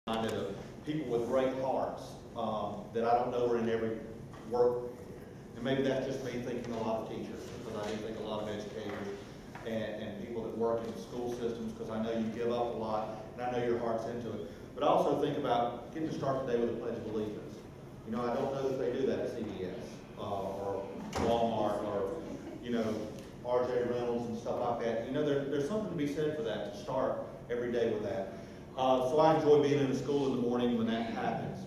reminded of people with great hearts that I don't know are in every work. And maybe that's just me thinking a lot of teachers, because I do think a lot of educators and people that work in school systems, because I know you give up a lot, and I know your heart's into it. But I also think about getting to start the day with a Pledge of Allegiance. You know, I don't know that they do that at CVS or Walmart or, you know, RJ Reynolds and stuff like that. You know, there's something to be said for that, to start every day with that. So I enjoy being in the school in the morning when that happens.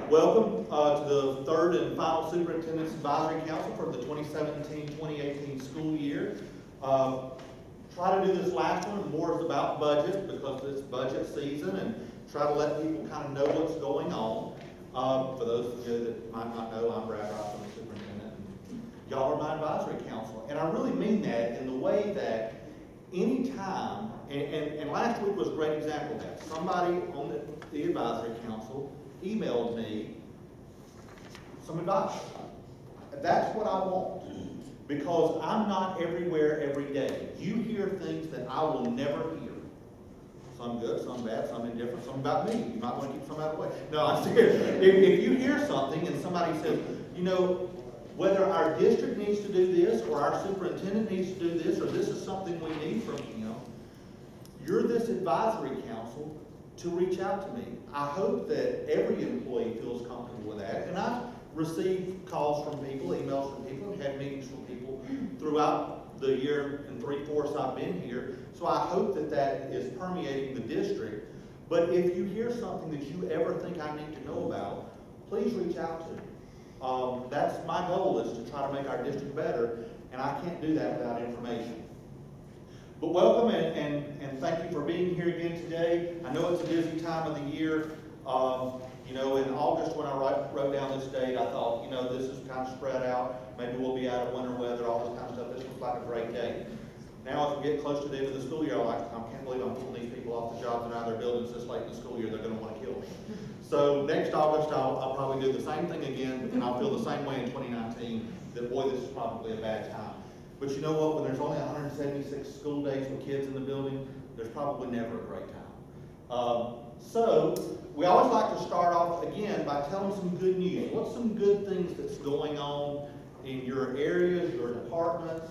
Welcome to the third and final Superintendent's Advisory Council for the 2017-2018 school year. Try to do this last one more is about budget, because it's budget season, and try to let people kind of know what's going on. For those of you that might not know, I'm Brad Ross, I'm the superintendent. Y'all are my advisory council. And I really mean that in the way that anytime, and last week was a great example of that. Somebody on the advisory council emailed me some advice. That's what I want, because I'm not everywhere every day. You hear things that I will never hear. Some good, some bad, some indifferent, some about me. You might want to keep some out of the way. No, I'm serious. If you hear something and somebody says, you know, whether our district needs to do this, or our superintendent needs to do this, or this is something we need from him, you're this advisory council to reach out to me. I hope that every employee feels comfortable with that. And I've received calls from people, emails from people, and had meetings from people throughout the year and 3/4 I've been here. So I hope that that is permeating the district. But if you hear something that you ever think I need to know about, please reach out to me. That's my goal, is to try to make our district better, and I can't do that without information. But welcome, and thank you for being here again today. I know it's a busy time of the year. You know, in August when I wrote down this date, I thought, you know, this is kind of spread out. Maybe we'll be out of winter weather, all this kind of stuff. This looks like a great day. Now, as we get close to the end of the school year, I can't believe I'm pulling these people off the jobs and out of their buildings this late in the school year. They're going to want to kill me. So next August, I'll probably do the same thing again, and I'll feel the same way in 2019, that boy, this is probably a bad time. But you know what? When there's only 176 school days with kids in the building, there's probably never a great time. So we always like to start off again by telling some good news. What's some good things that's going on in your areas, your departments,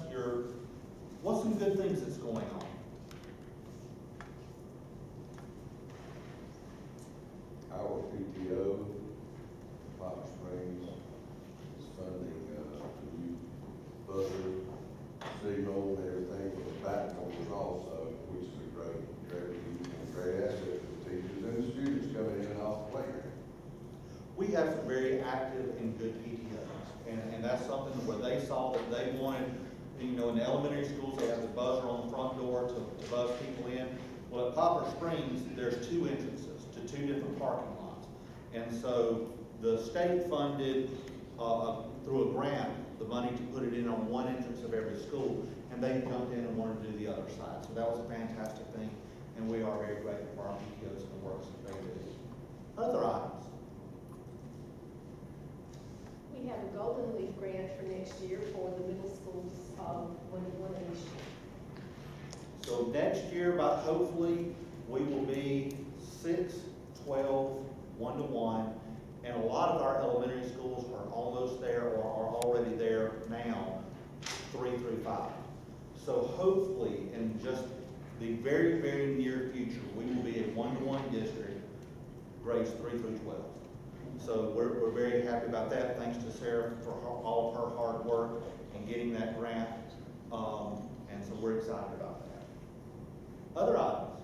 what's some good things that's going on? Our PTO, Hot Springs, is funding the new buzzer signal and everything for the backboards also, which is a great asset for the teachers and the students coming in and off the playground. We have some very active and good PTOs, and that's something where they saw that they wanted, you know, in the elementary schools, they have the buzzer on the front door to buzz people in. Well, at Poplar Springs, there's two entrances to two different parking lots. And so the state funded, through a grant, the money to put it in on one entrance of every school, and they jumped in and wanted to do the other side. So that was a fantastic thing, and we are very grateful for our PTOs and the work that they do. Other items. We have a Golden Leaf grant for next year for the middle schools, one initiative. So next year, about hopefully, we will be 6, 12, 1-to-1, and a lot of our elementary schools are almost there or are already there now, 3 through 5. So hopefully, in just the very, very near future, we will be a 1-to-1 district, grades 3 through 12. So we're very happy about that. Thanks to Sarah for all of her hard work in getting that grant, and so we're excited about that. Other items?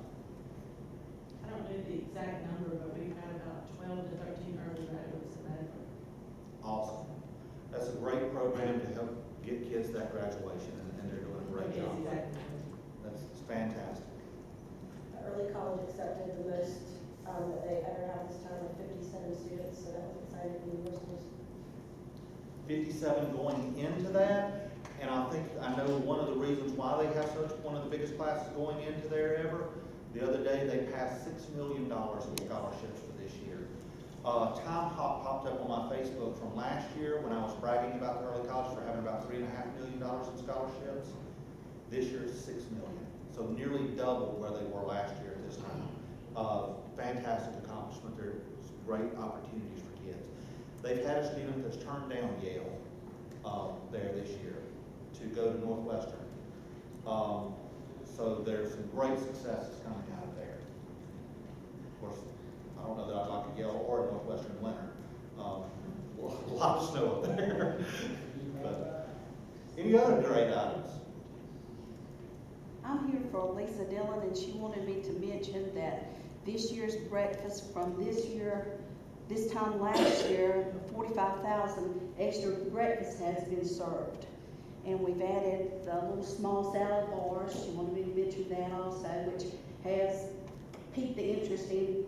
I don't know the exact number, but we've had about 12 to 13 early graduates in that. Awesome. That's a great program to help get kids that graduation, and they're doing a great job. That's fantastic. Early college accepted the most that they ever had this time with 57 students, so that was exciting for the schools. 57 going into that, and I know one of the reasons why they have one of the biggest classes going into there ever. The other day they passed $6 million in scholarships for this year. Time Hop popped up on my Facebook from last year when I was bragging about the early college for having about $3.5 million in scholarships. This year it's $6 million, so nearly double where they were last year at this time. Fantastic accomplishment. There's great opportunities for kids. They've had a student that's turned down Yale there this year to go to Northwestern. So there's some great successes coming out of there. Of course, I don't know that I'd like a Yale or a Northwestern winter. A lot of snow up there. But any other great items? I'm here for Lisa Dillon, and she wanted me to mention that this year's breakfast from this time last year, 45,000 extra breakfast has been served. And we've added the little small salad bars. She wanted me to mention that also, which has piqued the interest in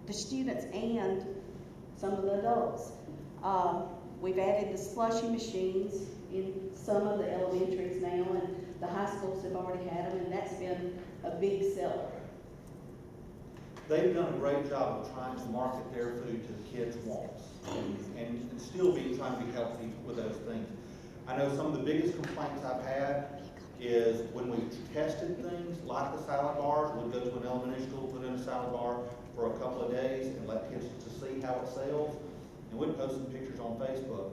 the students and some of the adults. We've added the slushy machines in some of the elementaries now, and the high schools have already had them, and that's been a big seller. They've done a great job of trying to market their food to the kids' wants and still trying to be healthy with those things. I know some of the biggest complaints I've had is when we tested things like the salad bars, we'd go to an elementary school, put in a salad bar for a couple of days and let kids to see how it sells. And we'd post some pictures on Facebook.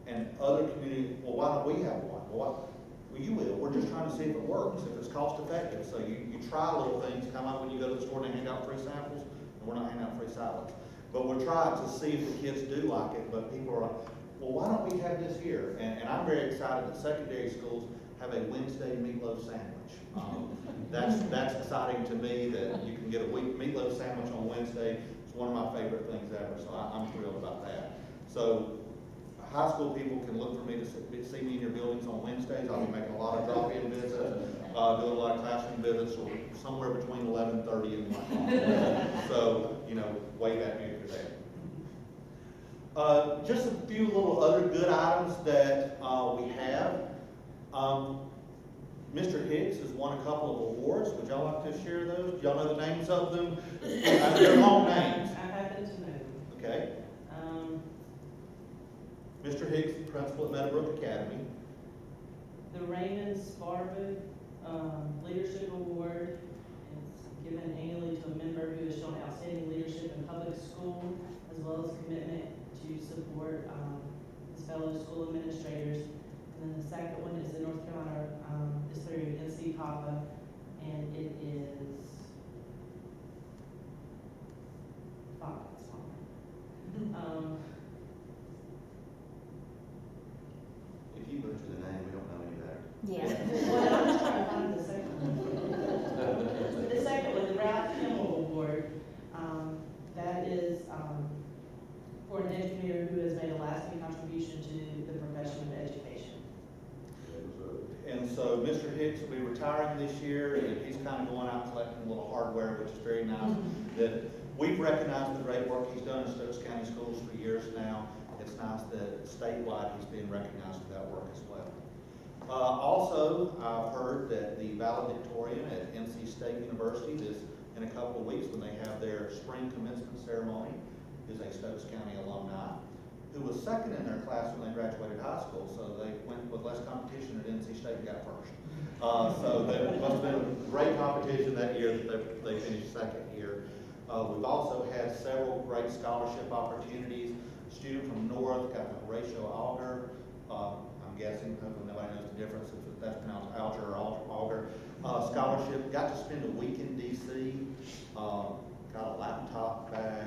And other communities, well, why don't we have one? Well, you will. We're just trying to see if it works, if it's cost effective. So you try little things, come out when you go to the store and they hand out free samples, and we're not handing out free salads. But we're trying to see if the kids do like it, but people are like, well, why don't we have this here? And I'm very excited that secondary schools have a Wednesday meatloaf sandwich. That's exciting to me that you can get a meatloaf sandwich on Wednesday. It's one of my favorite things ever, so I'm thrilled about that. So high school people can look for me to see me in your buildings on Wednesdays. I'll be making a lot of drop-in visits, doing a lot of classroom visits, or somewhere between 11:30 and 1. So, wave at me if you're there. Just a few little other good items that we have. Mr. Hicks has won a couple of awards. Would y'all like to share those? Do y'all know the names of them? They're long names. I happen to know. Okay. Mr. Hicks, principal at Meadowbrook Academy. The Raymond Sparvo Leadership Award is given annually to a member who has shown outstanding leadership in public school, as well as commitment to support his fellow school administrators. And then the second one is in North Carolina, is through NC Papa, and it is If you butcher the name, we don't know any better. Yeah. well, I'm just trying to find the second one. The second one, the Ralph Kimmel Award, that is for an educator who has made a lasting contribution to the profession of education. And so Mr. Hicks will be retiring this year, and he's kind of going out collecting a little hardware, which is very nice. That we've recognized the great work he's done in Stokes County Schools for years now. It's nice that statewide he's being recognized for that work as well. Also, I've heard that the valedictorian at NC State University is in a couple of weeks when they have their spring commencement ceremony is a Stokes County alumni who was second in their class when they graduated high school, so they went with less competition at NC State and got first. So there must have been a great competition that year that they finished second here. We've also had several great scholarship opportunities. A student from North got the Horatio Alger, I'm guessing, hopefully nobody knows the difference if that's pronounced Alger or Alger, scholarship. Got to spend a week in DC, got a laptop bag,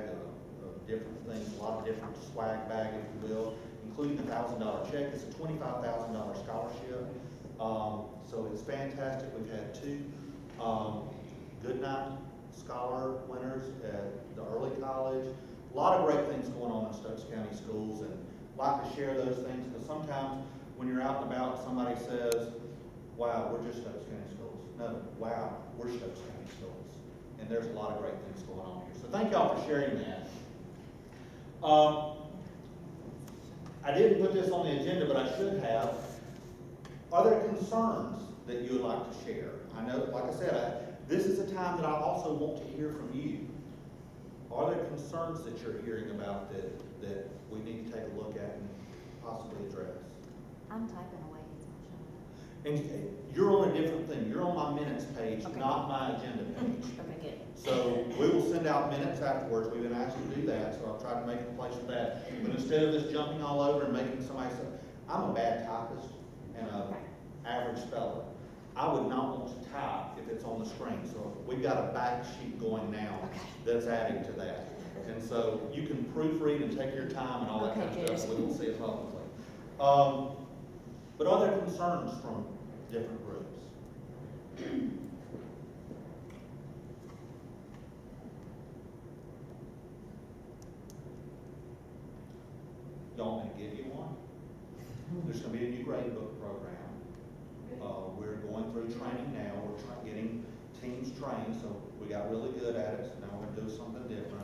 different things, a lot of different swag bag, if you will, including a $1,000 check. It's a $25,000 scholarship. So it's fantastic. We've had two Goodnight Scholar winners at the early college. A lot of great things going on in Stokes County Schools, and I'd like to share those things because sometimes when you're out and about, somebody says, wow, we're just Stokes County Schools. No, wow, we're Stokes County Schools. And there's a lot of great things going on here. So thank y'all for sharing that. I didn't put this on the agenda, but I should have. Are there concerns that you would like to share? I know, like I said, this is a time that I also want to hear from you. Are there concerns that you're hearing about that we need to take a look at and possibly address? I'm typing away, it's not showing up. And you're on a different thing. You're on my minutes page, Okay. not not my agenda page. Okay, good. So we will send out minutes afterwards, we've been asked to do that, so I've tried to make a place for that. But instead of just jumping all over and making somebody say, I'm a bad typist and a average speller. I would not want to type if it's on the screen, so we've got a back sheet going now that's adding to that. And so you can proofread and take your time and all that kind of stuff, we will see it publicly. But are there concerns from different groups? Y'all want me to give you one? There's gonna be a new grade book program. We're going through training now, we're getting teams trained, so we got really good at it, so now we're gonna do something different.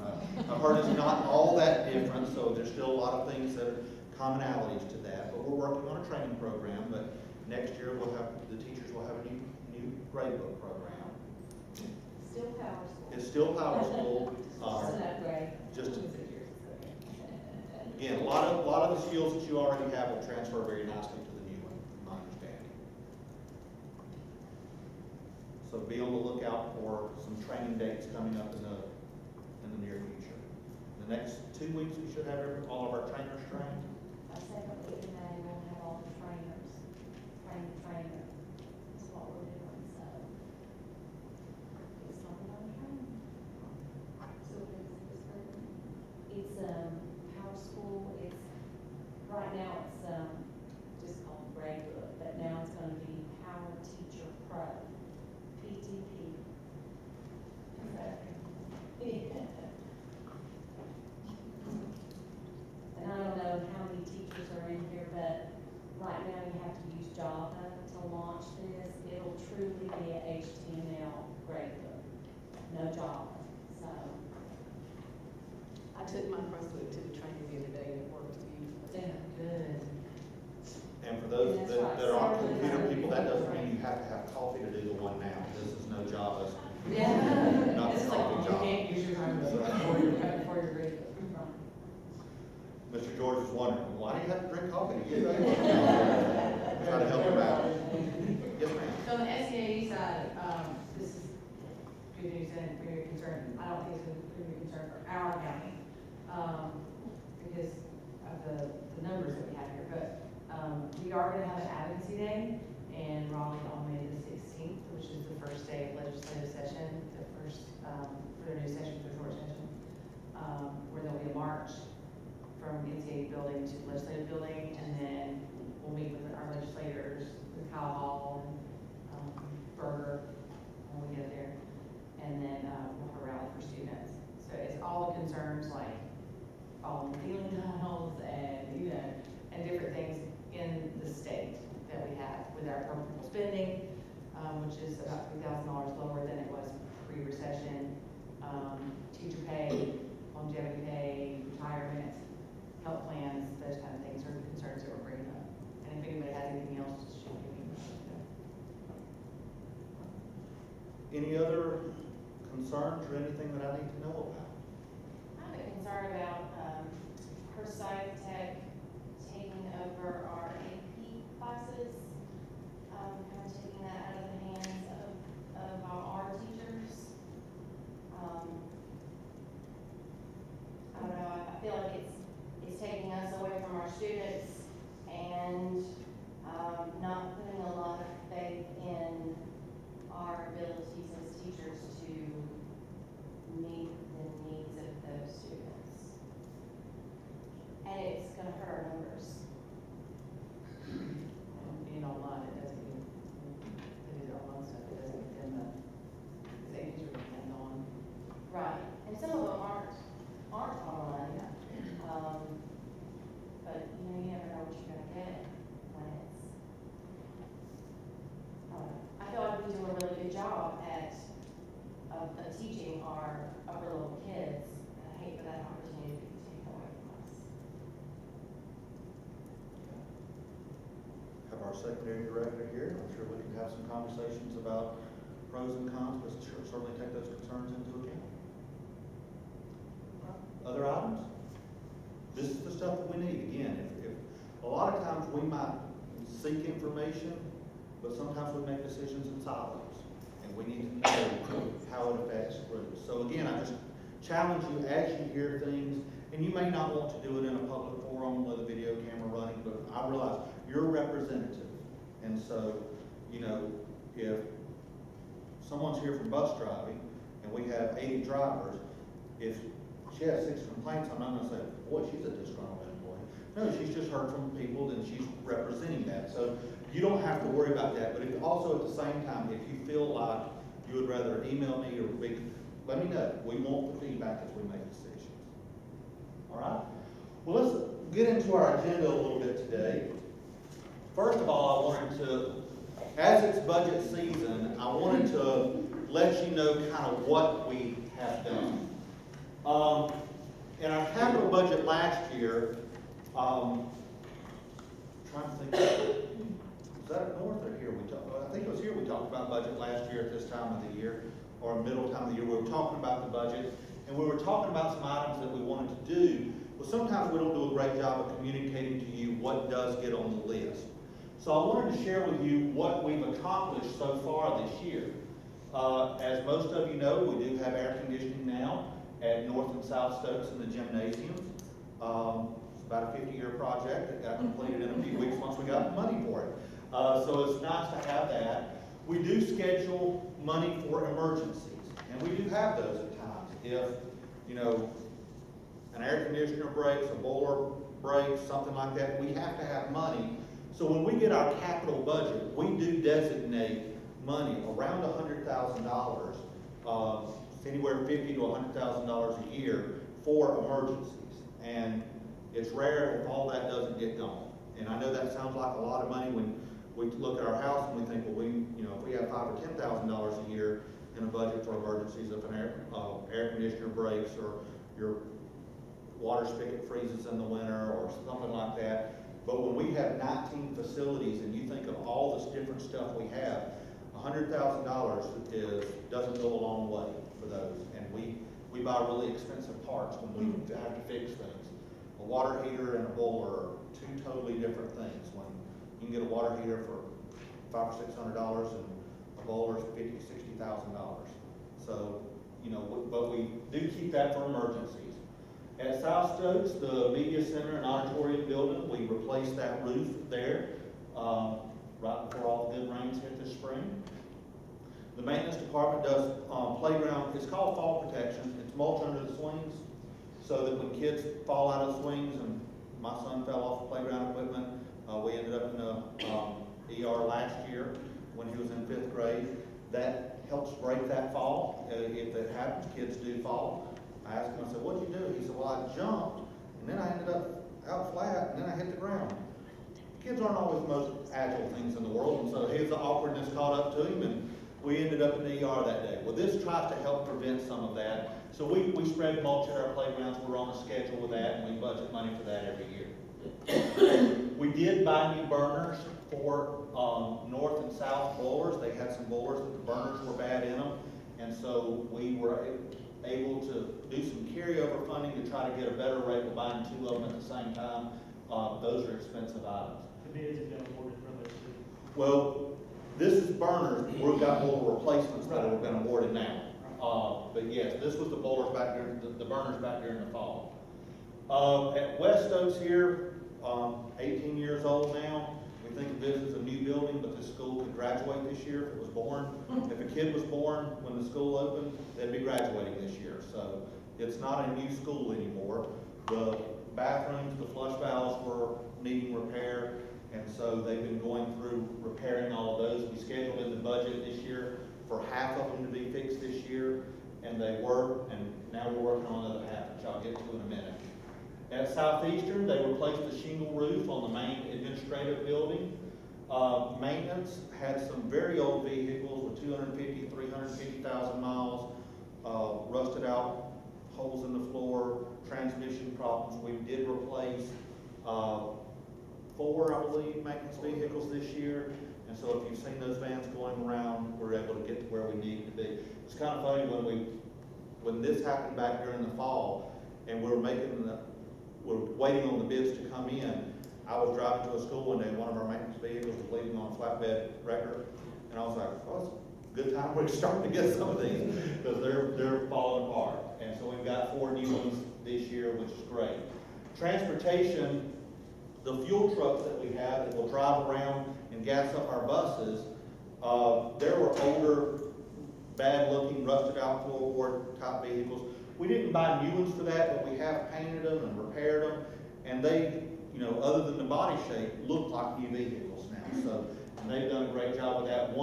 I've heard it's not all that different, so there's still a lot of things that are commonalities to that, but we're working on a training program, but next year the teachers will have a new grade book program. Still Power School. It's still Power School. Just an upgrade. Just, again, a lot of the skills that you already have will transfer very nicely to the new one, my understanding. So be on the lookout for some training dates coming up in the near future. The next 2 weeks, we should have all of our trainers trained. Our second week in May, we'll have all the trainers, train the trainer. That's what we're doing, so. It's something on training. So what is this program? It's, Power School, it's, right now it's, just called Grade Book, but now it's gonna be Power Teacher Pro, PTP. And I don't know how many teachers are in here, but right now you have to use Java to launch this. It'll truly be an HTML grade book, no Java, so. I took my first week to the training the other day and it worked beautifully. Yeah, good. And for those That's that, right. that aren't Certainly computer not. people, that doesn't mean you have to have coffee to do the one now. This is no Java. Yeah. Not It's the like, coffee you job. can't use your time before your grade book. Mr. George is wondering, why do you have to drink coffee to get ready? Try to help him out. Yes, ma'am. So on the SEAU side, this is good news and very concern. I don't think it's a very concern for our county, because of the numbers that we have here. But, we are gonna have an advocacy day in Raleigh on May the 16th, which is the first day of legislative session, the first, for the new session, for the short session, where there'll be a march from NCAA building to legislative building, and then we'll meet with our legislators, with Kyle Hall and Berger when we get there, and then we'll have a rally for students. So it's all the concerns like following feeling tunnels and, and different things in the state that we have with our appropriate spending, which is about $3,000 lower than it was pre-recession. Teacher pay, longevity pay, retirement, health plans, those kind of things are the concerns that we're bringing up. And if anybody has anything else, just shoot me. Any other concerns or anything that I need to know about? I have a concern about, Forsyth Tech taking over our AP classes, kind of taking that out of the hands of our teachers. I don't know, I feel like it's taking us away from our students and, not putting a lot of faith in our abilities as teachers to meet the needs of those students. And it's gonna hurt our numbers. And being online, it doesn't even, they do their online stuff, it doesn't get them the safety we depend on. Right, and some of them aren't online. But, you never know what you're gonna get when it's, I feel like we do a really good job of teaching our upper level kids, and I hate for that opportunity to be taken away from us. Have our secondary director here. I'm sure we can have some conversations about pros and cons, but certainly take those concerns into account. Other items? This is the stuff that we need. Again, if a lot of times we might seek information, but sometimes we make decisions in silos. And and we need to know how it affects groups. So again, I just challenge you as you hear things, and you may not want to do it in a public forum with a video camera running, but I realize you're a representative. And so, you know, if someone's here from bus driving, and we have 80 drivers, if she has 6 complaints, I'm not gonna say, boy, she's a disgruntled employee. No, she's just heard from people, and she's representing that. So you don't have to worry about that, but if also at the same time, if you feel like you would rather email me or let me know. We want the feedback as we make decisions. All right? Well, let's get into our agenda a little bit today. First of all, I wanted to, as it's budget season, I wanted to let you know kind of what we have done. In our capital budget last year, trying to think, was that up north or here? I think it was here we talked about budget last year at this time of the year, or middle time of the year. We were talking about the budget, and we were talking about some items that we wanted to do. Well, sometimes we don't do a great job of communicating to you what does get on the list. So I wanted to share with you what we've accomplished so far this year. As most of you know, we do have air conditioning now at North and South Stokes in the gymnasiums. It's about a 50-year project that got completed in a few weeks once we got the money for it. So it's nice to have that. We do schedule money for emergencies, and we do have those at times. If, you know, an air conditioner breaks, a boiler breaks, something like that, we have to have money. So when we get our capital budget, we do designate money around $100,000, anywhere $50,000 to $100,000 a year for emergencies. And it's rare if all that doesn't get gone. And I know that sounds like a lot of money when we look at our house and we think, well, if we have $5,000 or $10,000 a year in a budget for emergencies, if an air conditioner breaks or your water spigot freezes in the winter or something like that. But when we have 19 facilities and you think of all this different stuff we have, $100,000 doesn't go a long way for those. And we buy really expensive parts when we have to fix things. A water heater and a boiler are two totally different things. When you can get a water heater for $500 or $600 and a boiler is $50,000 to $60,000. So, but we do keep that for emergencies. At South Stokes, the media center and auditorium building, we replaced that roof there right before all the good rains hit this spring. The maintenance department does playground. It's called fall protection. It's mulch under the swings, so that when kids fall out of swings, and my son fell off the playground equipment, we ended up in the ER last year when he was in 5th grade. That helps break that fall. If that happens, kids do fall. I asked him, I said, what'd you do? He said, well, I jumped, and then I ended up out flat, and then I hit the ground. Kids aren't always the most agile things in the world, and so his awkwardness caught up to him, and we ended up in the ER that day. Well, this tries to help prevent some of that. So we spread mulch at our playgrounds. We're on a schedule with that, and we budget money for that every year. We did buy new burners for north and south boilers. They had some boilers that the burners were bad in them, and so we were able to do some carryover funding to try to get a better rate of buying 2 of them at the same time. Those are expensive items. The bids have been awarded for those two. Well, this is burners. We've got boiler replacements that have been awarded now. But yes, this was the boilers back during the burners back during the fall. At West Stokes here, 18 years old now. We think of this as a new building, but the school could graduate this year if it was born. If a kid was born when the school opened, they'd be graduating this year. So it's not a new school anymore. The bathrooms, the flush valves were needing repair, and so they've been going through repairing all of those. We scheduled in the budget this year for half of them to be fixed this year, and they were, and now we're working on another half, which I'll get to in a minute. At Southeastern, they replaced the shingle roof on the main administrative building. Maintenance had some very old vehicles with 250, 350,000 miles, rusted out, holes in the floor, transmission problems. We did replace 4, I believe, maintenance vehicles this year. And so if you've seen those vans going around, we're able to get to where we need to be. It's kind of funny when this happened back during the fall, and we're waiting on the bids to come in. I was driving to a school one day, and one of our maintenance vehicles was leaving on a flatbed wrecker, and I was like, well, good time we're starting to get some of these, because they're falling apart. And so we've got 4 new ones this year, which is great. Transportation, the fuel trucks that we have that will drive around and gas up our buses, there were older, bad-looking, rusted-out floorboard type vehicles. We didn't buy new ones for that, but we have painted them and repaired them, and they, you know, other than the body shape, look like new vehicles now. So, and they've done a great job with that.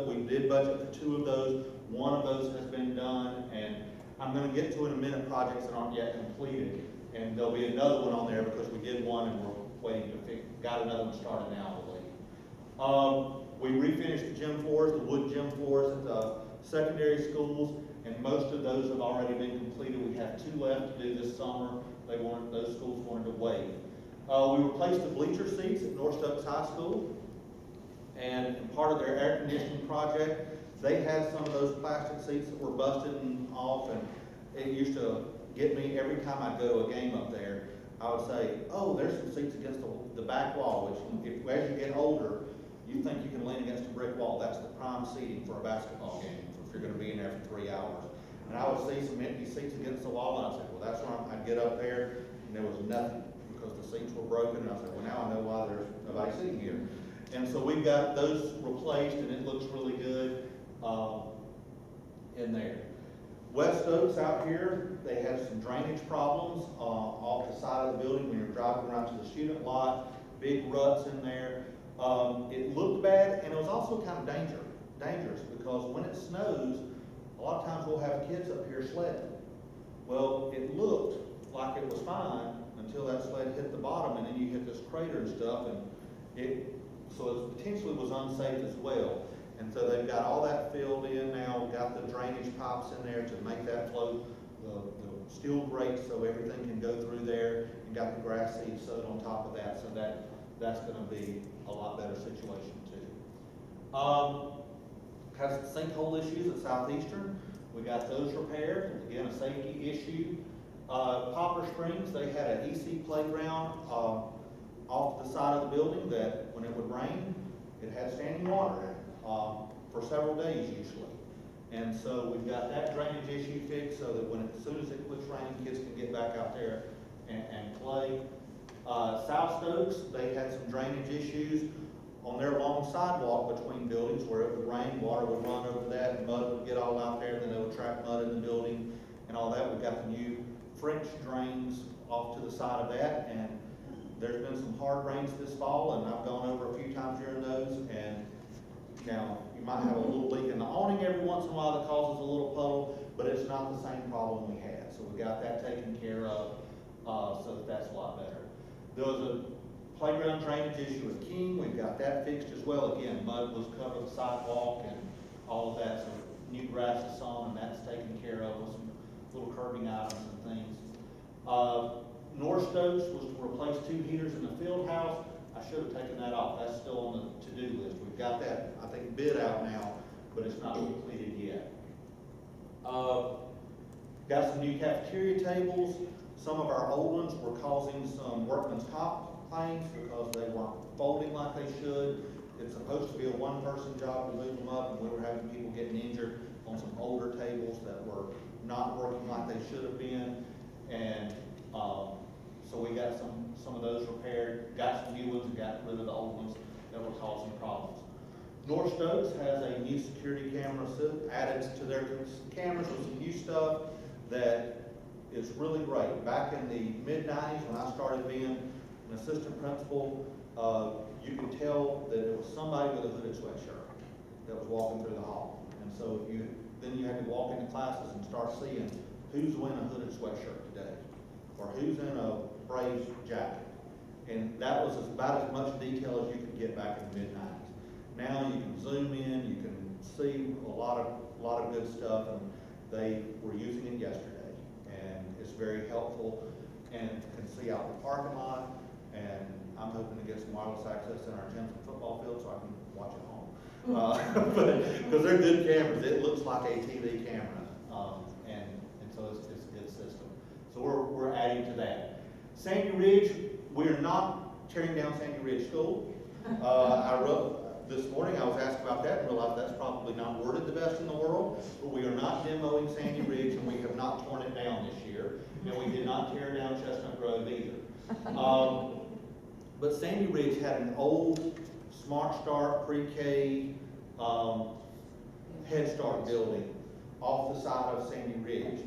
We did budget for 2 of those. One of those has been done, and I'm going to get to in a minute projects that aren't yet completed, and there'll be another one on there because we did one and we're waiting to got another one started now, I believe. We refinished the gym floors, the wood gym floors at the secondary schools, and most of those have already been completed. We have 2 left to do this summer. Those schools wanted to wait. We replaced the bleacher seats at North Stokes High School, and part of their air conditioning project, they had some of those plastic seats that were busted off, and it used to get me every time I go to a game up there. I would say, oh, there's some seats against the back wall, which as you get older, you think you can lean against a brick wall. That's the prime seating for a basketball game if you're going to be in there for 3 hours. And I would see some empty seats against the wall, and I'd say, well, that's where I'd get up there, and there was nothing because the seats were broken. And I said, well, now I know why there's nobody sitting here. And so we've got those replaced, and it looks really good in there. West Oaks out here, they had some drainage problems off the side of the building when you're driving around to the student lot, big ruts in there. It looked bad, and it was also kind of dangerous because when it snows, a lot of times we'll have kids up here sledding. Well, it looked like it was fine until that sled hit the bottom, and then you hit this crater and stuff, and so it potentially was unsafe as well. And so they've got all that filled in now, got the drainage pipes in there to make that flow, the steel grates so everything can go through there, and got the grass seed sowed on top of that, so that's going to be a lot better situation too. Has sinkhole issues at Southeastern. We got those repaired. Again, a safety issue. Poplar Springs, they had an EC playground off the side of the building that when it would rain, it had standing water in it for several days usually. And so we've got that drainage issue fixed so that as soon as it quits raining, kids can get back out there and play. South Stokes, they had some drainage issues on their long sidewalk between buildings where it would rain, water would run over that, and mud would get all out there, and then it would trap mud in the building and all that. We've got the new French drains off to the side of that, and there's been some hard rains this fall, and I've gone over a few times during those, and now you might have a little leak in the awning every once in a while that causes a little puddle, but it's not the same problem we had. So we got that taken care of, so that's a lot better. There was a playground drainage issue at King. We've got that fixed as well. Again, mud was covering the sidewalk and all of that, so new grass is on, and that's taken care of with some little curbing items and things. North Stokes was to replace 2 heaters in the field house. I should have taken that off. That's still on the to-do list. We've got that, I think, bid out now, but it's not completed yet. Got some new cafeteria tables. Some of our old ones were causing some workman's comp claims because they weren't folding like they should. It's supposed to be a one-person job to move them up, and we were having people getting injured on some older tables that were not working like they should have been. And so we got some of those repaired, got some new ones, and got rid of the old ones that were causing problems. North Stokes has a new security camera added to their cameras with some new stuff that is really great. Back in the mid-90s when I started being an assistant principal, you could tell that it was somebody with a hooded sweatshirt that was walking through the hall. And so then you had to walk into classes and start seeing who's wearing a hooded sweatshirt today, or who's in a Braves jacket. And that was about as much detail as you could get back in the mid-90s. Now you can zoom in, you can see a lot of good stuff, and they were using it yesterday. And it's very helpful, and can see out the parking lot, and I'm hoping to get some wireless access in our gyms and football field so I can watch at home. Because they're good cameras. It looks like a TV camera, and so it's a good system. So we're adding to that. Sandy Ridge, we're not tearing down Sandy Ridge School. this morning I was asked about that and realized that's probably not worded the best in the world, but we are not demoing Sandy Ridge and we have not torn it down this year, and we did not tear down Chestnut Grove either. But Sandy Ridge had an old Smart Start pre-K Head Start building off the side of Sandy Ridge.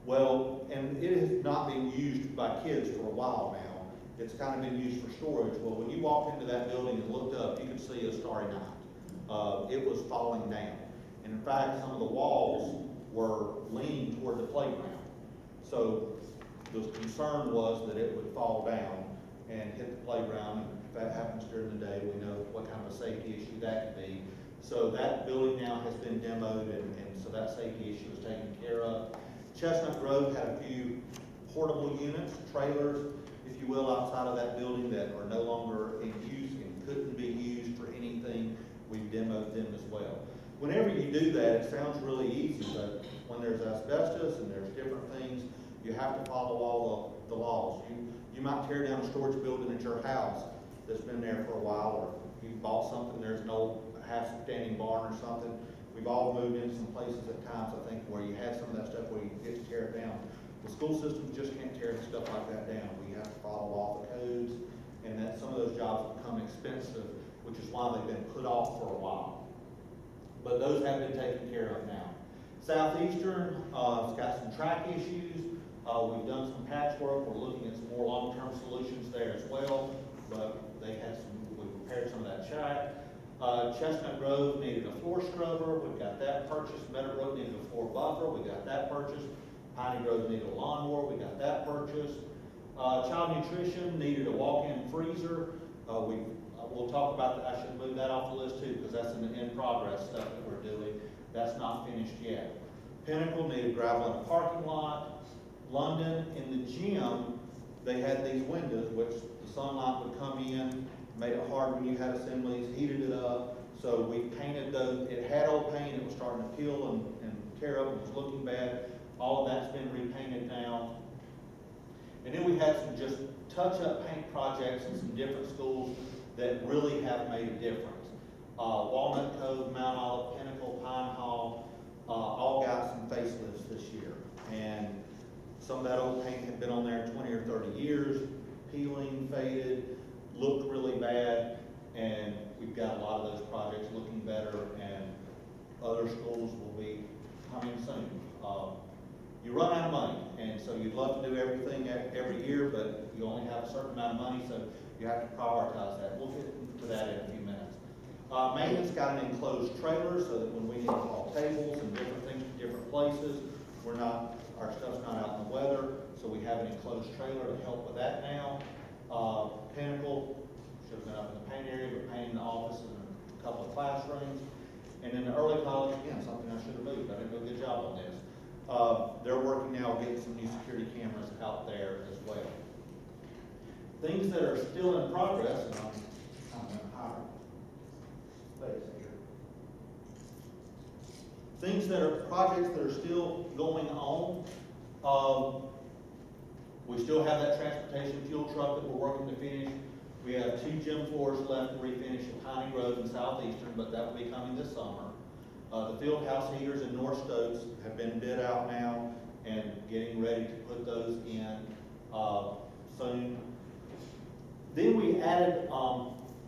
Well, and it has not been used by kids for a while now. It's kind of been used for storage. Well, when you walked into that building and looked up, you could see a starry night. It was falling down. And in fact, some of the walls were leaning toward the playground. So the concern was that it would fall down and hit the playground. If that happens during the day, we know what kind of a safety issue that could be. So that building now has been demoed, and so that safety issue is taken care of. Chestnut Grove had a few portable units, trailers, if you will, outside of that building that are no longer in use and couldn't be used for anything. We've demoed them as well. Whenever you do that, it sounds really easy, but when there's asbestos and there's different things, you have to follow all the laws. You might tear down a storage building at your house that's been there for a while, or you bought something, there's an old half-standing barn or something. We've all moved into some places at times, I think, where you had some of that stuff where you get to tear it down. The school systems just can't tear stuff like that down. We have to follow all the codes, and that some of those jobs become expensive, which is why they've been put off for a while. But those have been taken care of now. Southeastern has got some track issues. We've done some patchwork. We're looking at some more long-term solutions there as well. But we repaired some of that track. Chestnut Grove needed a floor scrubber. We've got that purchased. Meadowbrook needed a floor buffer. We got that purchased. Piney Grove needed a lawnmower. We got that purchased. Child Nutrition needed a walk-in freezer. We'll talk about that. I should move that off the list too, because that's in progress stuff that we're doing. That's not finished yet. Pinnacle needed gravel in a parking lot. London, in the gym, they had these windows which the sunlight would come in, made it hard when you had assemblies, heated it up. So we painted those. It had old paint. It was starting to peel and tear up. It was looking bad. All of that's been repainted now. And then we had some just touch-up paint projects in some different schools that really have made a difference. Walnut Cove, Mount Olive, Pinnacle, Pine Hall, all got some facelifts this year. And some of that old paint had been on there 20 or 30 years, peeling, faded, looked really bad, and we've got a lot of those projects looking better, and other schools will be coming soon. You run out of money, and so you'd love to do everything every year, but you only have a certain amount of money, so you have to prioritize that. We'll get into that in a few minutes. Maintenance got an enclosed trailer so that when we need to haul tables and different things to different places, our stuff's not out in the weather, so we have an enclosed trailer to help with that now. Pinnacle, should have been up in the paint area, but painting the office and a couple of classrooms. And then the early college, again, something I should have moved. I didn't do a good job on this. They're working now getting some new security cameras out there as well. Things that are still in progress, and I'm going to hire space here. Projects that are still going on. We still have that transportation fuel truck that we're working to finish. We have 2 gym floors left to refinish at Piney Grove and Southeastern, but that will be coming this summer. The field house heaters in North Stokes have been bid out now and getting ready to put those in soon. Then we added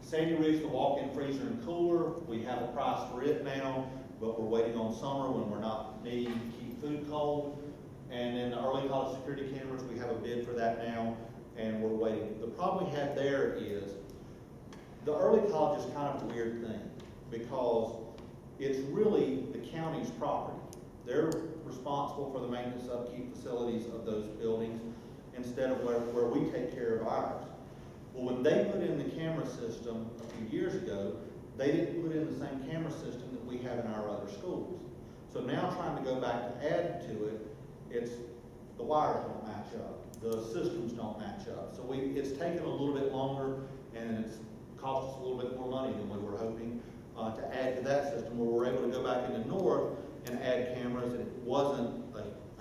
Sandy Ridge, the walk-in freezer and cooler. We have a price for it now, but we're waiting on summer when we're not needing to keep food cold. And then the early college security cameras, we have a bid for that now, and we're waiting. The problem we have there is the early college is kind of a weird thing because it's really the county's property. They're responsible for the maintenance, upkeep, facilities of those buildings instead of where we take care of ours. Well, when they put in the camera system a few years ago, they didn't put in the same camera system that we have in our other schools. So now trying to go back to add to it, the wires don't match up, the systems don't match up. So it's taken a little bit longer, and it's cost us a little bit more money than we were hoping to add to that system, where we're able to go back into North and add cameras, and it wasn't,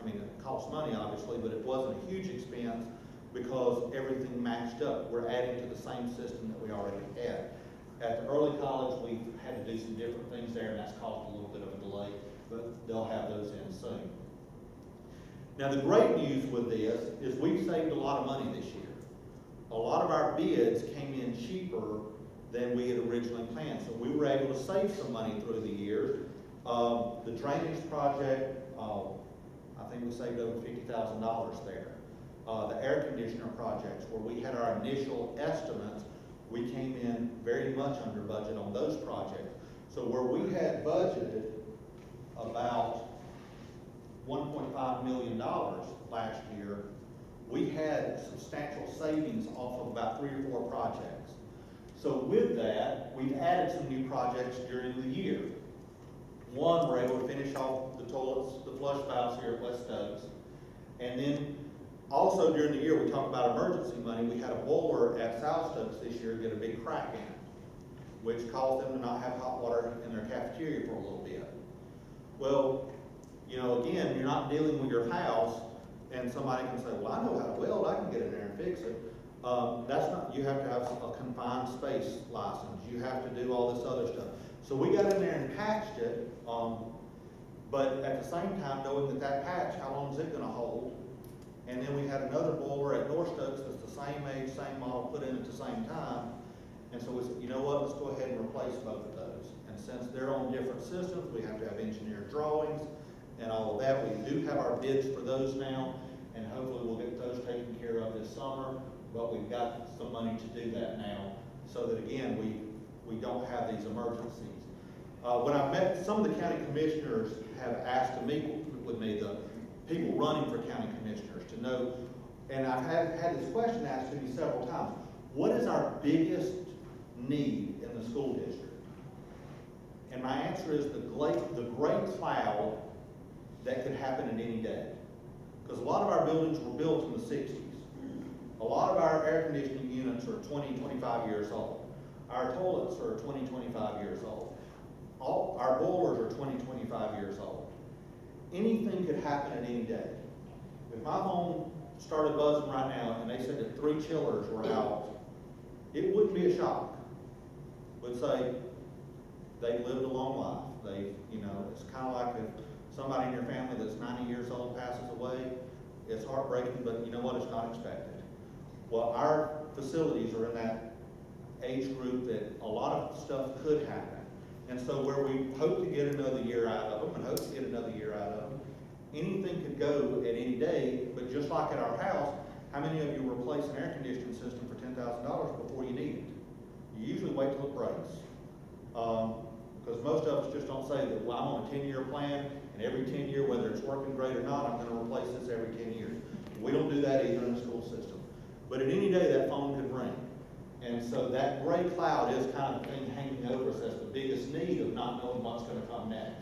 it costs money obviously, but it wasn't a huge expense because everything matched up. We're adding to the same system that we already had. At the early college, we've had to do some different things there, and that's caused a little bit of a delay, but they'll have those in soon. Now, the great news with this is we've saved a lot of money this year. A lot of our bids came in cheaper than we had originally planned, so we were able to save some money through the years. The drainage project, I think we saved over $50,000 there. The air conditioner projects, where we had our initial estimates, we came in very much under budget on those projects. So where we had budgeted about $1.5 million last year, we had substantial savings off of about 3 or 4 projects. So with that, we've added some new projects during the year. One, we're able to finish off the toilets, the flush valves here at West Stokes. And then also during the year, we talked about emergency money. We had a boiler at South Stokes this year get a big crack in it, which caused them to not have hot water in their cafeteria for a little bit. Well, you know, again, you're not dealing with your house, and somebody can say, well, I know how to weld, I can get in there and fix it. That's not, you have to have a confined space license. You have to do all this other stuff. So we got in there and patched it, but at the same time, knowing that that patch, how long is it gonna hold? And then we had another boiler at North Stokes that's the same age, same model, put in at the same time. And so we said, you know what, let's go ahead and replace both of those. And since they're on different systems, we have to have engineered drawings and all of that. We do have our bids for those now, and hopefully we'll get those taken care of this summer. But we've got some money to do that now, so that again, we don't have these emergencies. When I've met, some of the county commissioners have asked to meet with me, the people running for county commissioners, to know, and I've had this question asked to me several times, what is our biggest need in the school district? And my answer is the great cloud that could happen at any day. Because a lot of our buildings were built in the 60s. A lot of our air conditioning units are 20, 25 years old. Our toilets are 20, 25 years old. All our boilers are 20, 25 years old. Anything could happen at any day. If my phone started buzzing right now and they said that 3 chillers were out, it wouldn't be a shock. Would say they lived a long life. They, you know, it's kind of like if somebody in your family that's 90 years old passes away, it's heartbreaking, but you know what? It's not expected. Well, our facilities are in that age group that a lot of stuff could happen. And so where we hope to get another year out of them and hope to get another year out of them, anything could go at any day, but just like at our house, how many of you replace an air conditioning system for $10,000 before you need it? You usually wait till it breaks. Because most of us just don't say that, well, I'm on a 10-year plan, and every 10 years, whether it's working great or not, I'm going to replace this every 10 years. We don't do that either in the school system. But at any day, that phone could ring. And so that gray cloud is kind of the thing hanging over us as the biggest need of not knowing what's going to come next.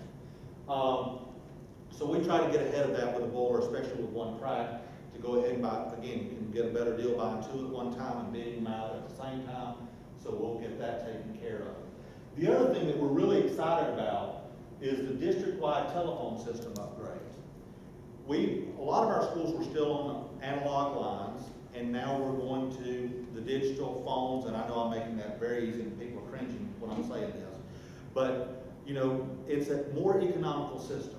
So we try to get ahead of that with a boiler, especially with one crack, to go ahead and buy, again, you can get a better deal buying 2 at one time and bidding them out at the same time. So we'll get that taken care of. The other thing that we're really excited about is the district-wide telephone system upgrades. A lot of our schools were still on the analog lines, and now we're going to the digital phones, and I know I'm making that very easy, and people are cringing when I'm saying this. But, you know, it's a more economical system.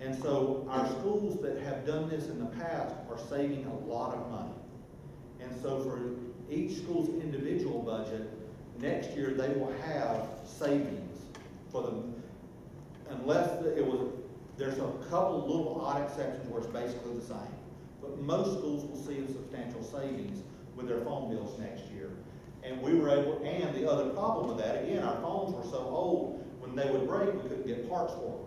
And so our schools that have done this in the past are saving a lot of money. And so for each school's individual budget, next year they will have savings for them, unless there's a couple little odd exceptions where it's basically the same. But most schools will see a substantial savings with their phone bills next year. And we were able, and the other problem with that, again, our phones were so old, when they would break, we couldn't get parts for them.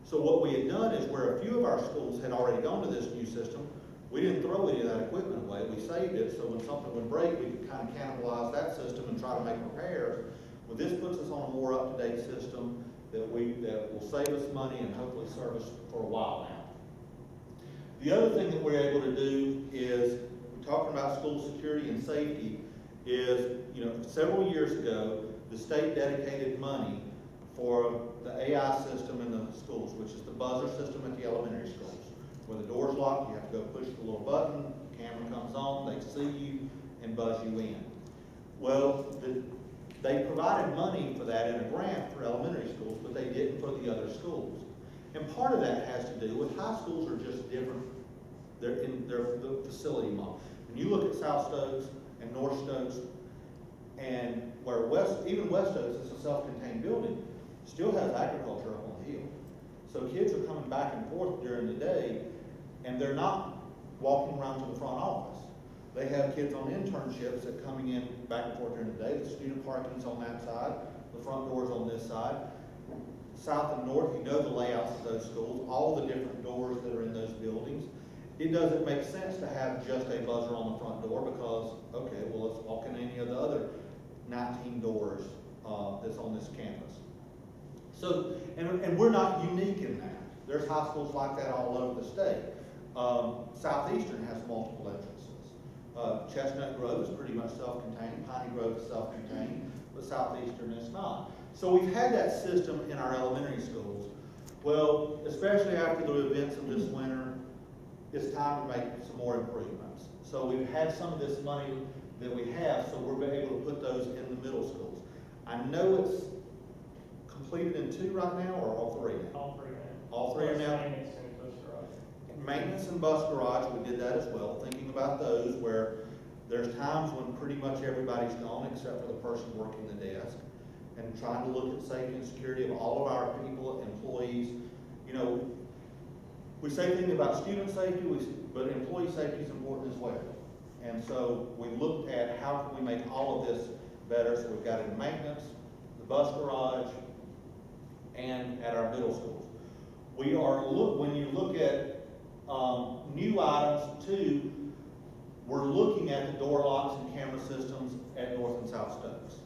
So what we had done is, where a few of our schools had already gone to this new system, we didn't throw any of that equipment away. We saved it, so when something would break, we could kind of cannibalize that system and try to make repairs. Well, this puts us on a more up-to-date system that will save us money and hopefully serve us for a while now. The other thing that we're able to do is, talking about school security and safety, is, you know, several years ago, the state dedicated money for the AI system in the schools, which is the buzzer system at the elementary schools. When the door's locked, you have to go push the little button, the camera comes on, they see you, and buzz you in. Well, the They provided money for that in a grant for elementary schools, but they didn't for the other schools. And part of that has to do with high schools are just different. They're in the facility model. When you look at South Stokes and North Stokes, and where even West Stokes is a self-contained building, still has agriculture up on the hill. So kids are coming back and forth during the day, and they're not walking around to the front office. They have kids on internships that coming in back and forth during the day. The student parking's on that side, the front door's on this side. South and north, you know the layouts of those schools, all the different doors that are in those buildings. It doesn't make sense to have just a buzzer on the front door because, okay, well, let's walk in any of the other 19 doors that's on this campus. So, and we're not unique in that. There's high schools like that all over the state. Southeastern has multiple entrances. Chestnut Grove is pretty much self-contained. Piney Grove is self-contained, but Southeastern is not. So we've had that system in our elementary schools. Well, especially after the events of this winter, it's time to make some more improvements. So we've had some of this money that we have, so we're able to put those in the middle schools. I know it's completed in 2 right now, or all 3 now? All 3 now. All 3 are now? Maintenance and bus garage. Maintenance and bus garage, we did that as well, thinking about those where there's times when pretty much everybody's gone except for the person working the desk, and trying to look at safety and security of all of our people, employees. You know, we say things about student safety, but employee safety is important as well. And so we looked at how can we make all of this better. So we've got it in maintenance, the bus garage, and at our middle schools. We are when you look at new items too, we're looking at the door locks and camera systems at North and South Stokes.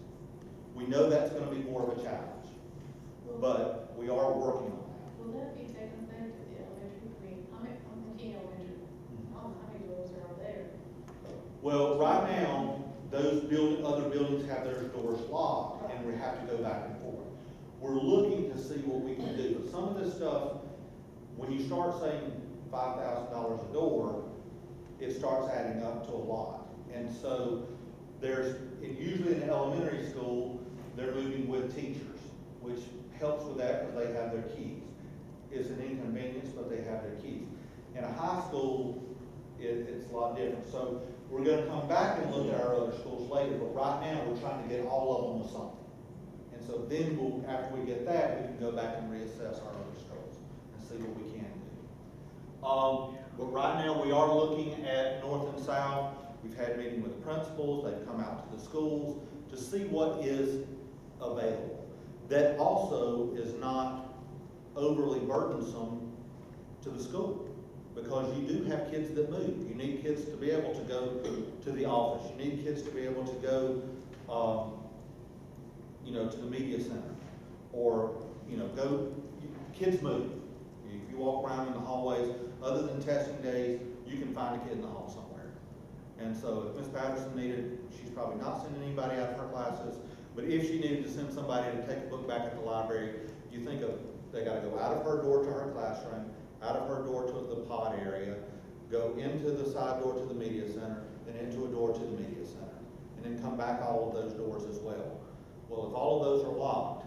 We know that's going to be more of a challenge, but we are working on that. Will that be taken back to the elementary? I'm McKinney Elementary. How many doors are there? Well, right now, those other buildings have their doors locked, and we have to go back and forth. We're looking to see what we can do, but some of this stuff, when you start saying $5,000 a door, it starts adding up to a lot. And so usually in the elementary school, they're moving with teachers, which helps with that because they have their keys. It's an inconvenience, but they have their keys. In a high school, it's a lot different. So we're going to come back and look at our other schools later, but right now we're trying to get all of them with something. And so then after we get that, we can go back and reassess our other schools and see what we can do. But right now we are looking at North and South. We've had meetings with the principals. They've come out to the schools to see what is available. That also is not overly burdensome to the school because you do have kids that move. You need kids to be able to go to the office. You need kids to be able to go, to the media center, or kids move. If you walk around in the hallways, other than testing days, you can find a kid in the hall somewhere. And so if Ms. Patterson needed, she's probably not sending anybody out of her classes, but if she needed to send somebody to take a book back at the library, you think of, they got to go out of her door to her classroom, out of her door to the pod area, go into the side door to the media center, then into a door to the media center, and then come back all of those doors as well. Well, if all of those are locked,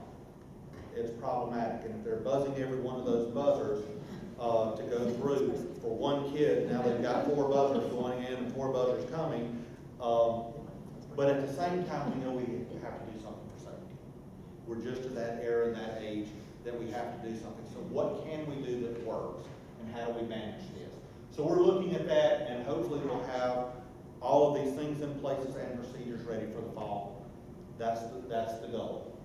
it's problematic. And if they're buzzing every one of those buzzers to go through for one kid, now they've got 4 buzzers going in and 4 buzzers coming. But at the same time, we know we have to do something for safety. We're just to that era and that age that we have to do something. So what can we do that works, and how do we manage this? So we're looking at that, and hopefully we'll have all of these things in places and procedures ready for the fall. That's the goal.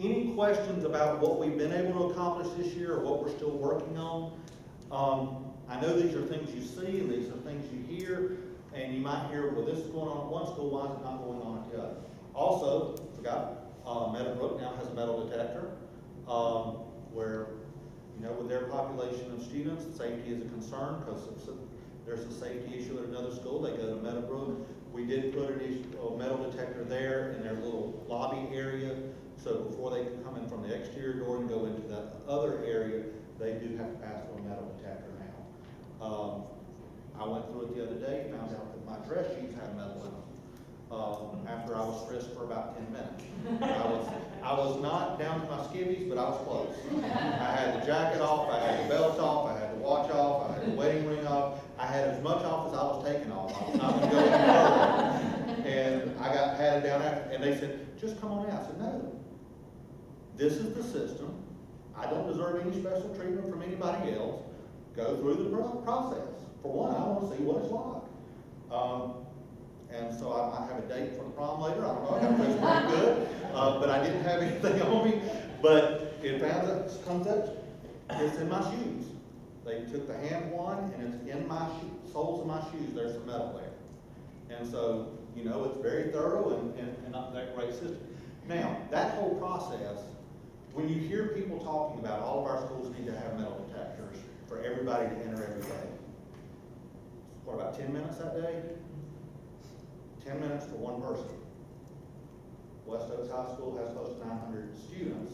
Any questions about what we've been able to accomplish this year or what we're still working on? I know these are things you see and these are things you hear, and you might hear, well, this is going on at one school, why is it not going on at the other? Also, Meadowbrook now has a metal detector, where, with their population of students, safety is a concern because there's a safety issue at another school. They go to Meadowbrook. We did put a metal detector there in their little lobby area, so before they can come in from the exterior door and go into that other area, they do have to pass through a metal detector now. I went through it the other day, found out that my dress sheets had metal in them. after I was frisked for about 10 minutes. I was not down to my skivvies, but I was close. I had the jacket off, I had the belt off, I had the watch off, I had the wedding ring off. I had as much off as I was taking off. I was not going to go any further. And I got patted down after, and they said, just come on out. I said, no. This is the system. I don't deserve any special treatment from anybody else. Go through the process. For one, I want to see what it's like. And so I might have a date for the prom later. I don't know. I got dressed pretty good. But I didn't have anything on me. But it comes up, it's in my shoes. They took the hand one, and it's in my soles of my shoes. There's some metal there. And so, you know, it's very thorough and not that great system. Now, that whole process, when you hear people talking about all of our schools need to have metal detectors for everybody to enter every day, what, about 10 minutes that day? 10 minutes for one person. West Oaks High School has close to 900 students.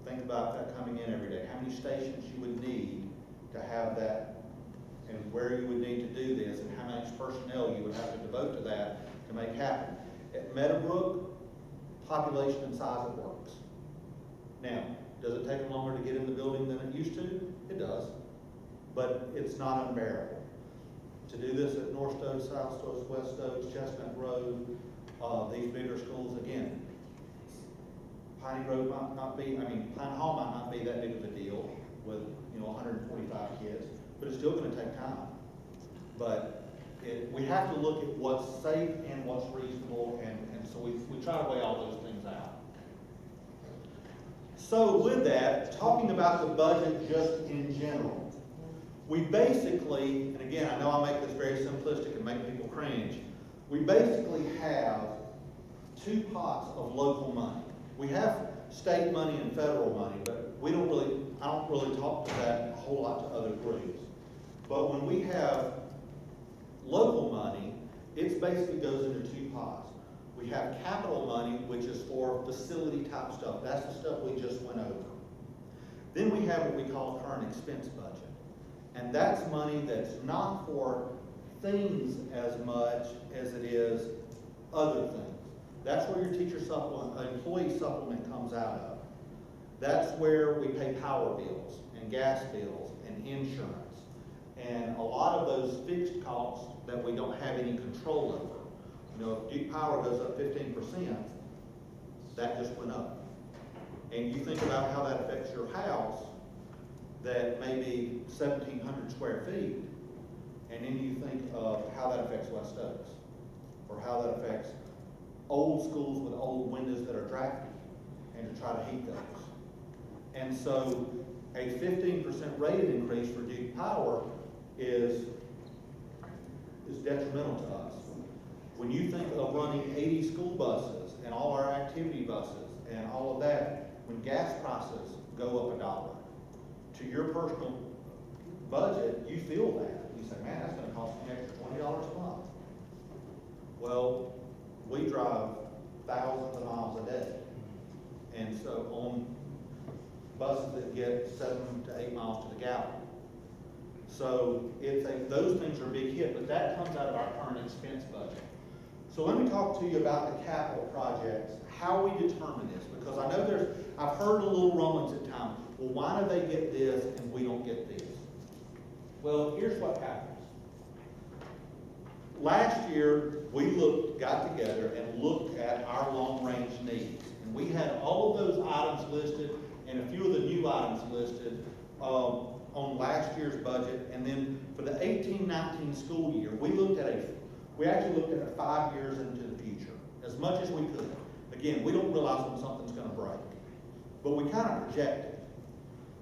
Think about that coming in every day. How many stations you would need to have that, and where you would need to do this, and how much personnel you would have to devote to that to make happen. At Meadowbrook, population and size it works. Now, does it take them longer to get in the building than it used to? It does. But it's not unbearable. To do this at North Stokes, South Stokes, West Stokes, Chestnut Road, these bigger schools, again, Piney Grove might not be, Pine Hall might not be that big of a deal with, 145 kids, but it's still going to take time. But we have to look at what's safe and what's reasonable, and so we try to weigh all those things out. So with that, talking about the budget just in general, we basically, and again, I know I make this very simplistic and make people cringe, we basically have two pots of local money. We have state money and federal money, but I don't really talk to that a whole lot to other groups. But when we have local money, it basically goes into two pots. We have capital money, which is for facility type stuff. That's the stuff we just went over. Then we have what we call a current expense budget. And that's money that's not for things as much as it is other things. That's where your teacher supplement, employee supplement comes out of. That's where we pay power bills and gas bills and insurance. And a lot of those fixed costs that we don't have any control over. If Duke Power goes up 15%, that just went up. And you think about how that affects your house, that may be 1,700 square feet, and then you think of how that affects West Oaks, or how that affects old schools with old windows that are drafty, and to try to heat those. And so a 15% rate increase for Duke Power is detrimental to us. When you think of running 80 school buses and all our activity buses and all of that, when gas prices go up $1, to your personal budget, you feel that. You say, man, that's going to cost me an extra $20 a month. Well, we drive thousands of miles a day. And so on buses that get 7 to 8 miles to the gallon. So those things are a big hit, but that comes out of our current expense budget. So let me talk to you about the capital projects, how we determine this, because I know I've heard a little rumblings at times, well, why do they get this and we don't get this? Well, here's what happens. Last year, we got together and looked at our long-range needs. And we had all of those items listed and a few of the new items listed on last year's budget. And then for the 18-19 school year, we actually looked at 5 years into the future, as much as we could. Again, we don't realize when something's going to break, but we kind of projected.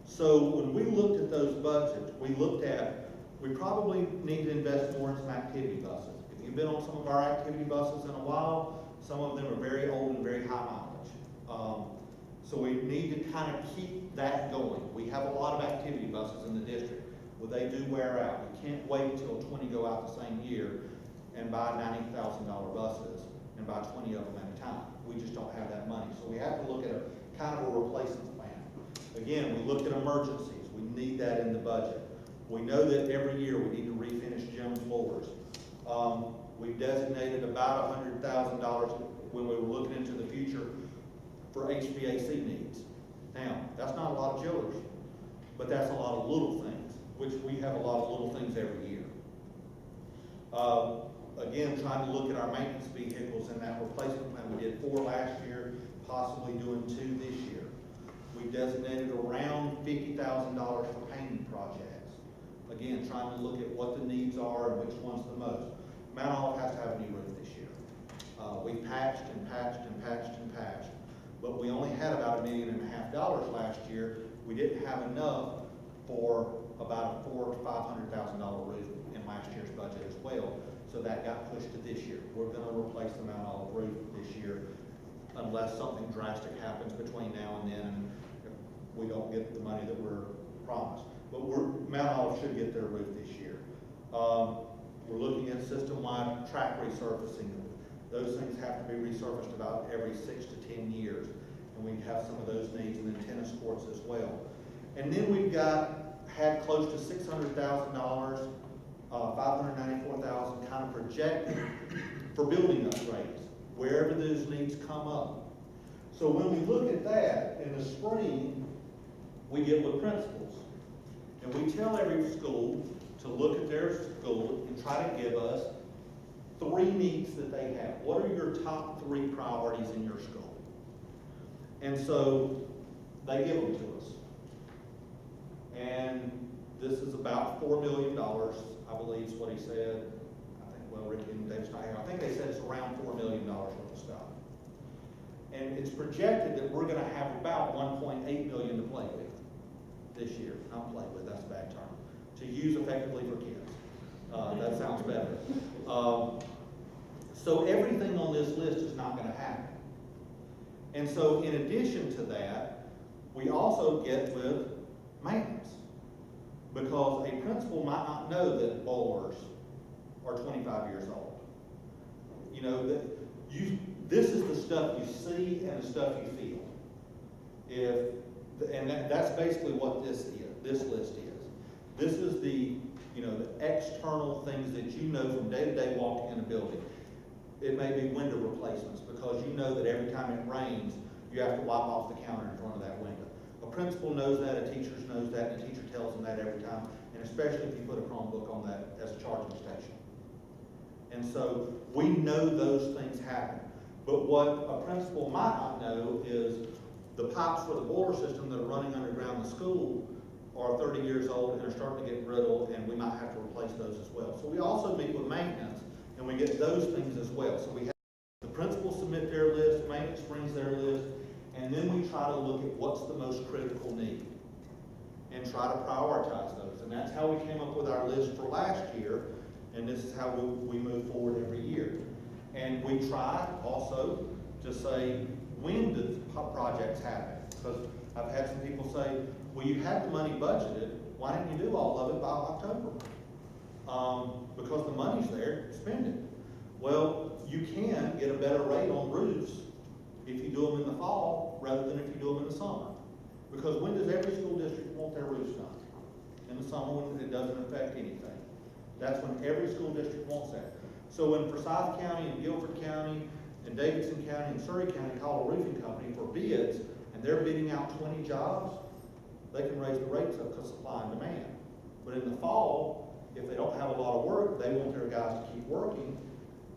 So when we looked at those budgets, we probably need to invest more in some activity buses. If you've been on some of our activity buses in a while, some of them are very old and very high mileage. So we need to kind of keep that going. We have a lot of activity buses in the district. Well, they do wear out. We can't wait until 20 go out the same year and buy $90,000 buses and buy 20 of them at a time. We just don't have that money. So we have to look at a kind of a replacement plan. Again, we look at emergencies. We need that in the budget. We know that every year we need to refinish gym floors. We designated about $100,000 when we were looking into the future for HVAC needs. Now, that's not a lot of chillers, but that's a lot of little things, which we have a lot of little things every year. Again, trying to look at our maintenance vehicles and that replacement plan. We did 4 last year, possibly doing 2 this year. We designated around $50,000 for painting projects. Again, trying to look at what the needs are and which one's the most. Mount Olive has to have a new roof this year. We patched and patched and patched and patched, but we only had about $1.5 million last year. We didn't have enough for about a $400,000 to $500,000 roof in last year's budget as well. So that got pushed to this year. We're going to replace the Mount Olive roof this year unless something drastic happens between now and then and we don't get the money that we're promised. But Mount Olive should get their roof this year. We're looking at system-wide track resurfacing. Those things have to be resurfaced about every 6 to 10 years. And we have some of those needs, and then tennis courts as well. And then we've had close to $600,000, $594,000 kind of projected for building upgrades, wherever those needs come up. So when we look at that, in the spring, we get with principals. And we tell every school to look at their school and try to give us 3 needs that they have. What are your top 3 priorities in your school? And so they give them to us. And this is about $4 million, I believe is what he said. I think, well, Ricky and Dave's not here. I think they said it's around $4 million worth of stuff. And it's projected that we're going to have about $1.8 million to play with this year. Not play with, that's a bad term. To use effectively for kids. That sounds better. So everything on this list is not going to happen. And so in addition to that, we also get with maintenance. Because a principal might not know that boilers are 25 years old. You know, this is the stuff you see and the stuff you feel. That's basically what this list is. This is the external things that you know from day to day walking in a building. It may be window replacements because you know that every time it rains, you have to wipe off the counter in front of that window. A principal knows that, a teacher knows that, and a teacher tells them that every time, and especially if you put a Chromebook on that as a charging station. And so we know those things happen. But what a principal might not know is the pipes for the boiler system that are running underground in the school are 30 years old and are starting to get brittle, and we might have to replace those as well. So we also meet with maintenance, and we get those things as well. So we have the principals submit their list, maintenance brings their list, and then we try to look at what's the most critical need and try to prioritize those. And that's how we came up with our list for last year, and this is how we move forward every year. And we try also to say, when do projects happen? Because I've had some people say, well, you had the money budgeted, why didn't you do all of it by October? Because the money's there, spend it. Well, you can get a better rate on roofs if you do them in the fall rather than if you do them in the summer. Because when does every school district want their roofs done? In the summer when it doesn't affect anything. That's when every school district wants that. So when Forsyth County and Guilford County and Davidson County and Surrey County call a roofing company for bids and they're bidding out 20 jobs, they can raise the rates up because supply and demand. But in the fall, if they don't have a lot of work, they want their guys to keep working,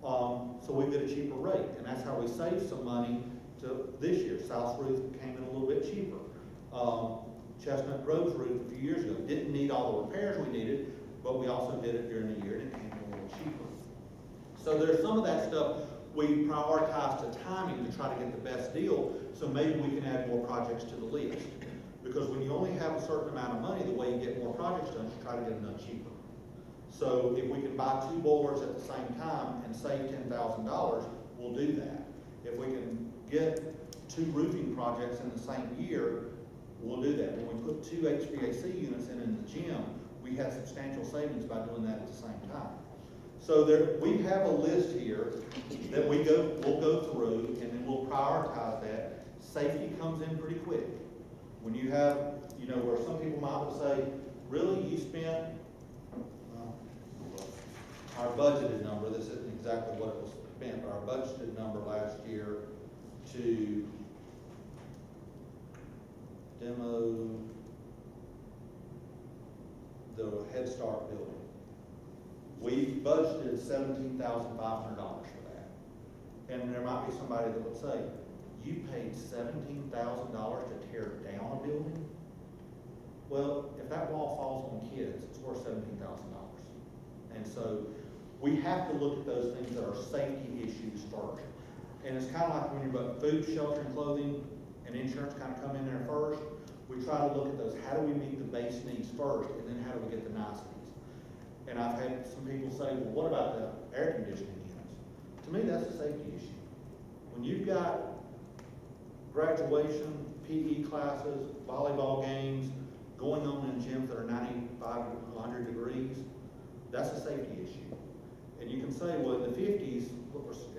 so we get a cheaper rate. And that's how we save some money to this year. South's roof came in a little bit cheaper. Chestnut Grove's roof a few years ago didn't need all the repairs we needed, but we also did it during the year and it came in a little cheaper. So there's some of that stuff we prioritize to timing to try to get the best deal, so maybe we can add more projects to the list. Because when you only have a certain amount of money, the way you get more projects done is you try to get them done cheaper. So if we can buy 2 boilers at the same time and save $10,000, we'll do that. If we can get 2 roofing projects in the same year, we'll do that. When we put 2 HVAC units in the gym, we have substantial savings by doing that at the same time. So we have a list here that we'll go through, and then we'll prioritize that. Safety comes in pretty quick. When you have, where some people might say, really, you spent our budgeted number, this isn't exactly what it was spent, but our budgeted number last year to demo the Head Start building. We budgeted $17,500 for that. And there might be somebody that would say, you paid $17,000 to tear down a building? Well, if that wall falls on kids, it's worth $17,000. And so we have to look at those things that are safety issues first. And it's kind of like when you're about food, shelter, and clothing, and insurance kind of come in there first. We try to look at those, how do we meet the base needs first, and then how do we get the niceties? And I've had some people say, well, what about the air conditioning units? To me, that's a safety issue. When you've got graduation, PE classes, volleyball games, going on in gyms that are 95 to 100 degrees, that's a safety issue. And you can say, well, in the 50s,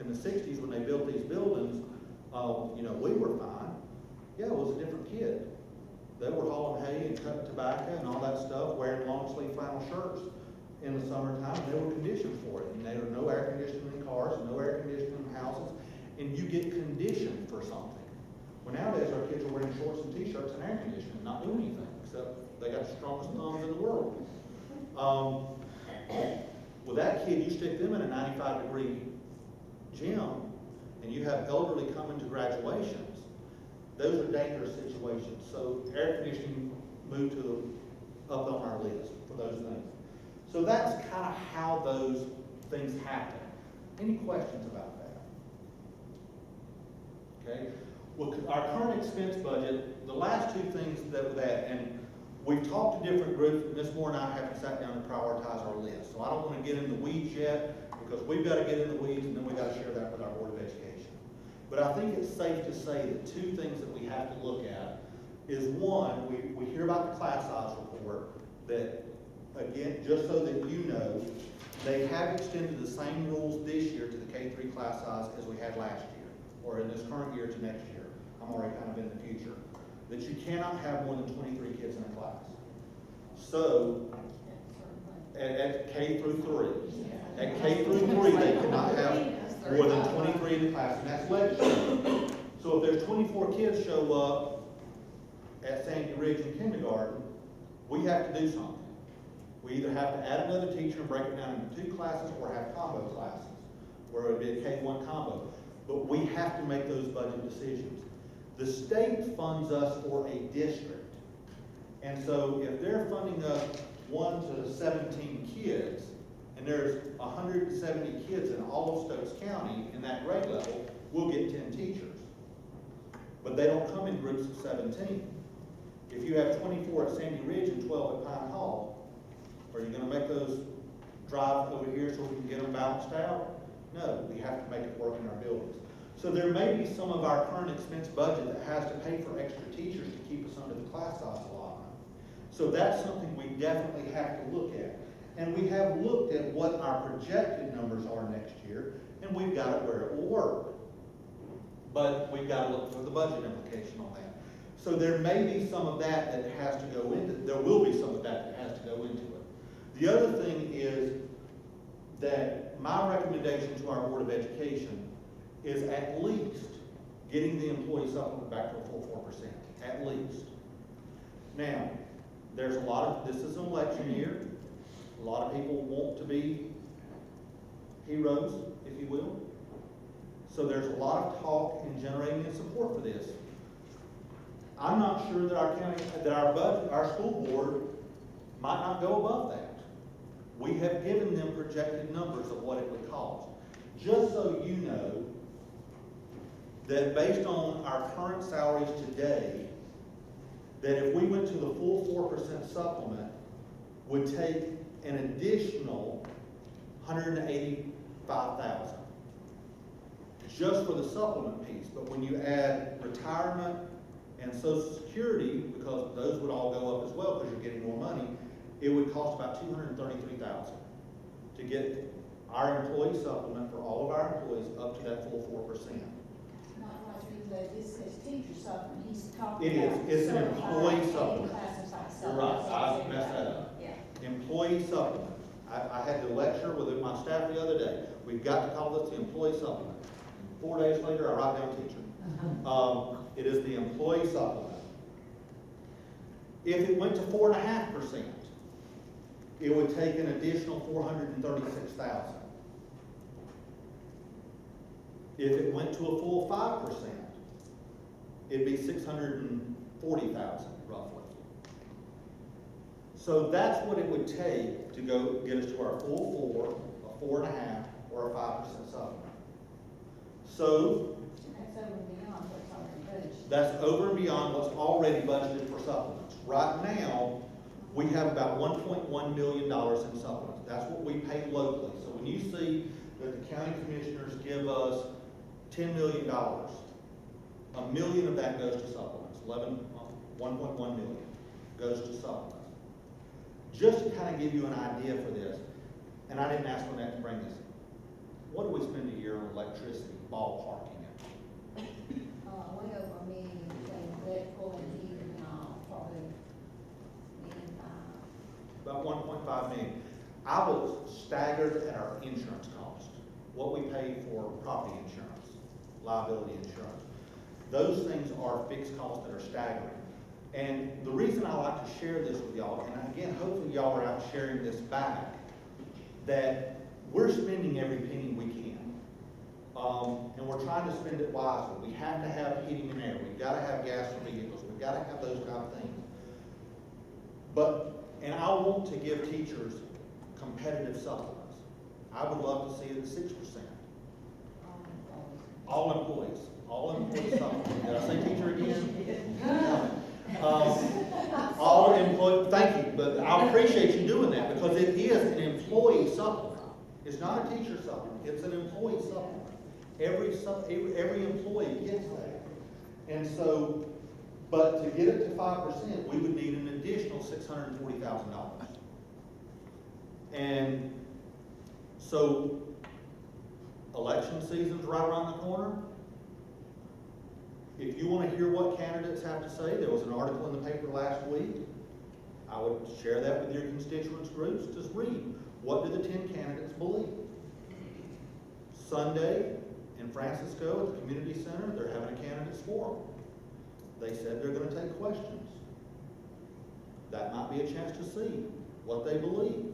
in the 60s, when they built these buildings, you know, we were fine. Yeah, it was a different kid. They were hauling hay and cutting tobacco and all that stuff, wearing long sleeve flannel shirts in the summertime. They were conditioned for it. And there were no air conditioning in cars, no air conditioning in houses, and you get conditioned for something. Well, nowadays our kids are wearing shorts and t-shirts and air conditioning, not doing anything, except they got the strongest thumbs in the world. With that kid, you stick them in a 95-degree gym, and you have elderly coming to graduations. Those are dangerous situations. So air conditioning moved to up on our list for those things. So that's kind of how those things happen. Any questions about that? Okay. Well, our current expense budget, the last two things and we've talked to different groups, and Ms. Moore and I haven't sat down to prioritize our list. So I don't want to get in the weeds yet, because we've got to get in the weeds, and then we've got to share that with our Board of Education. But I think it's safe to say that two things that we have to look at is, one, we hear about the class size report that, again, just so that you know, they have extended the same rules this year to the K-3 class size as we had last year, or in this current year to next year. I'm already kind of in the future. That you cannot have more than 23 kids in a class. So, at K through 3. At K through 3, they cannot have more than 23 in the class, and that's legislative. So if there's 24 kids show up at Sandy Ridge in kindergarten, we have to do something. We either have to add another teacher and break it down into 2 classes, or have combo classes, where it would be a K1 combo. But we have to make those budget decisions. The state funds us for a district. And so if they're funding us 1 to 17 kids, and there's 170 kids in all of Stokes County in that grade level, we'll get 10 teachers. But they don't come in groups of 17. If you have 24 at Sandy Ridge and 12 at Pine Hall, are you going to make those drive over here so we can get them balanced out? No, we have to make it work in our buildings. So there may be some of our current expense budget that has to pay for extra teachers to keep us under the class size allotment. So that's something we definitely have to look at. And we have looked at what our projected numbers are next year, and we've got it where it will work. But we've got to look for the budget implication on that. So there may be some of that that has to go into it. There will be some of that that has to go into it. The other thing is that my recommendation to our Board of Education is at least getting the employee supplement back to a full 4%, at least. Now, there's a lot of, this is an election year. A lot of people want to be heroes, if you will. So there's a lot of talk and generating support for this. I'm not sure that our county, that our budget, our school board might not go above that. We have given them projected numbers of what it would cost. Just so you know, that based on our current salaries today, that if we went to the full 4% supplement, would take an additional $185,000 just for the supplement piece. But when you add retirement and Social Security, because those would all go up as well because you're getting more money, it would cost about $233,000 to get our employee supplement for all of our employees up to that full 4%. This says teacher supplement, he's talking It is. about. It's an employee supplement. Classified You're right, I supplement. messed that up. Yeah. Employee supplement. I had to lecture with my staff the other day. We've got to call this the employee supplement. 4 days later, I write down teacher. It is the employee supplement. If it went to 4.5%, it would take an additional $436,000. If it went to a full 5%, it'd be $640,000 roughly. So that's what it would take to go get us to our full 4, a 4.5, or a 5% supplement. So That's over and beyond what's already budgeted. that's over and beyond what's already budgeted for supplements. Right now, we have about $1.1 million in supplements. That's what we pay locally. So when you see that the county commissioners give us $10 million, $1 million of that goes to supplements. 1.1 million goes to supplements. Just to kind of give you an idea for this, and I didn't ask Lynette to bring this. What do we spend a year on electricity, ballparking it? Way over $1 million between electrical and heating and all, probably $1.5 million. About 1.5 million. I was staggered at our insurance cost, what we pay for property insurance, liability insurance. Those things are fixed costs that are staggering. And the reason I like to share this with y'all, and again, hopefully y'all are out sharing this back, that we're spending every penny we can. And we're trying to spend it wisely. We have to have heating and air. We've got to have gas for vehicles. We've got to have those kind of things. And I want to give teachers competitive supplements. I would love to see it at 6%. All employees. All employees supplements. Did I say teacher again? All employees, thank you, but I appreciate you doing that because it is an employee supplement. It's not a teacher supplement, it's an employee supplement. Every employee gets that. And so, but to get it to 5%, we would need an additional $640,000. And so, election season's right around the corner. If you want to hear what candidates have to say, there was an article in the paper last week. I would share that with your constituents groups. Just read. What do the 10 candidates believe? Sunday in Francisco at the community center, they're having a candidates forum. They said they're going to take questions. That might be a chance to see what they believe.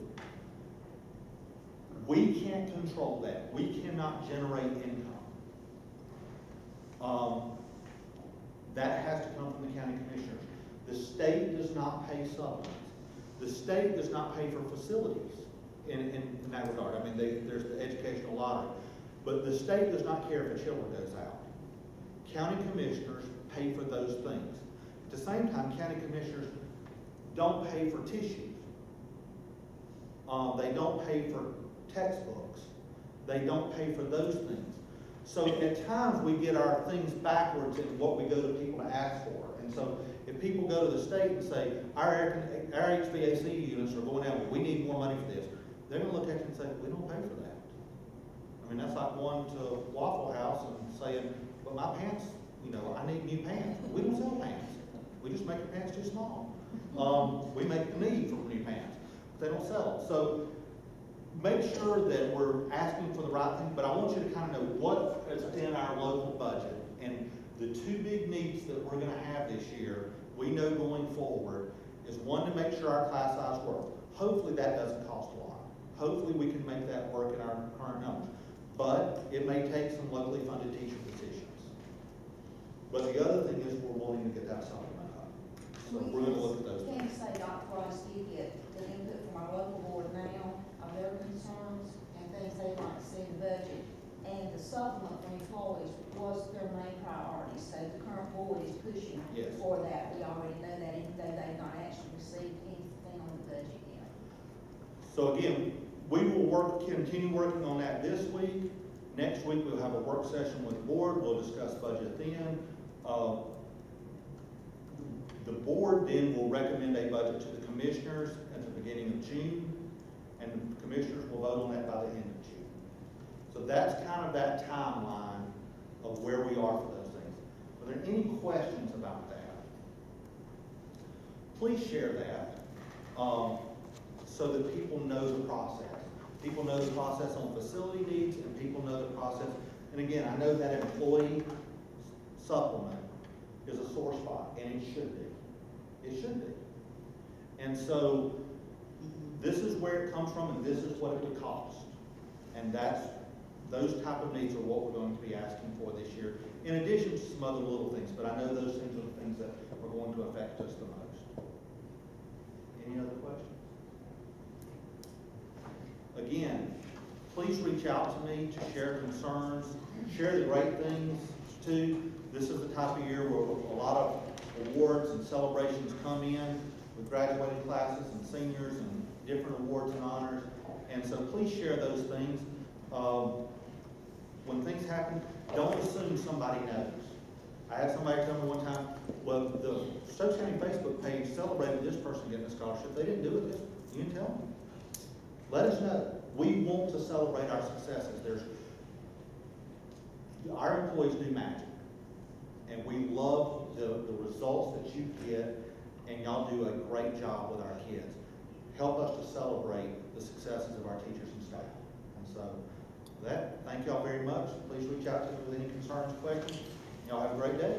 We can't control that. We cannot generate income. That has to come from the county commissioners. The state does not pay supplements. The state does not pay for facilities in that regard. I mean, there's the educational lottery. But the state does not care if a chiller goes out. County commissioners pay for those things. At the same time, county commissioners don't pay for tissues. They don't pay for textbooks. They don't pay for those things. So at times we get our things backwards in what we go to people to ask for. And so if people go to the state and say, our HVAC units are going out, we need more money for this, they're going to look at you and say, we don't pay for that. I mean, that's like going to Waffle House and saying, but my pants, I need new pants. We don't sell pants. We just make the pants too small. We make the need for new pants. But they don't sell them. So make sure that we're asking for the right thing, but I want you to kind of know what is in our local budget. And the two big needs that we're going to have this year, we know going forward, is one, to make sure our class size works. Hopefully that doesn't cost a lot. Hopefully we can make that work in our current numbers. But it may take some locally funded teacher positions. But the other thing is we're wanting to get that supplement up. So we're going to look at those Can things. you say, Dr. Ross, you get the input from our local board now of their concerns and things they'd like to see in the budget? And the supplement for employees was their main priority, so the current board is pushing Yes. for that. We already know that, even though they've not actually received anything on the budget yet. So again, we will continue working on that this week. Next week, we'll have a work session with the board. We'll discuss budget then. The board then will recommend a budget to the commissioners at the beginning of June, and the commissioners will vote on that by the end of June. So that's kind of that timeline of where we are for those things. Are there any questions about that? Please share that. So so that people know the process. People know the process on facility needs, and people know the process. And again, I know that employee supplement is a sore spot, and it should be. It should be. And so, this is where it comes from, and this is what it would cost. And those type of needs are what we're going to be asking for this year, in addition to some other little things, but I know those things are the things that are going to affect us the most. Any other questions? Again, please reach out to me to share concerns, share the great things too. This is the type of year where a lot of awards and celebrations come in with graduating classes and seniors and different awards and honors. And so please share those things. When things happen, don't assume somebody knows. I had somebody tell me one time, well, the Stokes County Facebook page celebrated this person getting a scholarship. They didn't do it. You didn't tell them. Let us know. We want to celebrate our successes. Our employees do magic. And we love the results that you get, and y'all do a great job with our kids. Help us to celebrate the successes of our teachers and staff. And so, with that, thank y'all very much. Please reach out to me with any concerns, questions. Y'all have a great day.